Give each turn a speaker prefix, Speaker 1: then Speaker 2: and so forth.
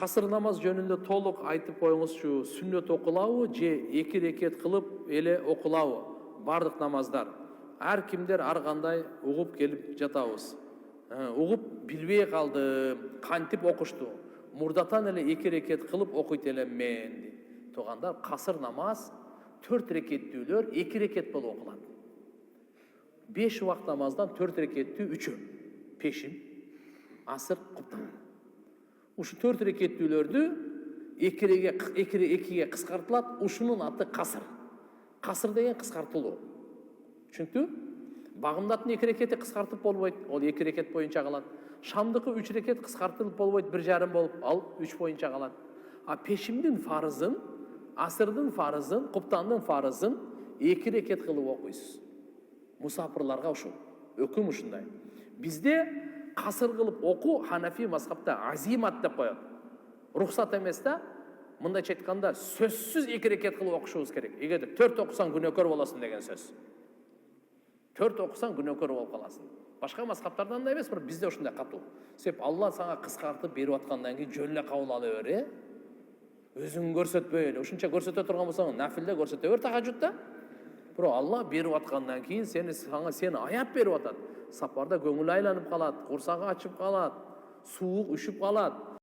Speaker 1: касыр намаз жөнүндө толук айтып коюңузчу. Сүннөт окулабы же 2 рекет кылып эле окулабы? Бардык намаздар. Ар кимдер ар кандай угуп келип жатабыз. Угуп билбей калдым. Кантип окушту? Мурдатан эле 2 рекет кылып окуйт элем мен. Тугандар, касыр намаз 4 рекеттүүлөр 2 рекет болуп окулат. 5 убакыт намаздан 4 рекеттүү 3-ü. Пешим, асыр, куптан. Ушу 4 рекеттүүлөрдү 2-ге кыскартылат. Ушунун аты касыр. Касыр деген кыскартылуу. Түшүнүктү? Багымдаттын 2 рекети кыскартып болбойт. Ол 2 рекет боюнча калат. Шамдыкы 3 рекет кыскартылып болбойт, 1,5 болуп, ал 3 боюнча калат. А пешимдин фарызын, асырдын фарызын, куптандын фарызын 2 рекет кылып окуйсуз. Мусафирларга ушул. Өкүм ушундай. Бизде касыр кылып оку Ханафи мазхабта азимат деп коет. Рухсат эмес да. Мындайча айтканда сөзсүз 2 рекет кылып окушубуз керек. Эгерде 4 окусаң күнөөкөр болосуң деген сөз. 4 окусаң күнөөкөр болуп каласың. Башка мазхабтарда андай эмес, бирок бизде ушундай катуу. Себеп Алла сага кыскартып берип аткандан кийин жөн эле кабыл ала бер, өзүң көрсөтпөй эле. Ушунча көрсөтө турган болсоң, нафилде көрсөтө бер тахажжудта. Бирок Алла берип аткандан кийин сени аяп берип атат. Сапарда көңүл айланып калат, курсагы ачып калат, суук үшүп калат.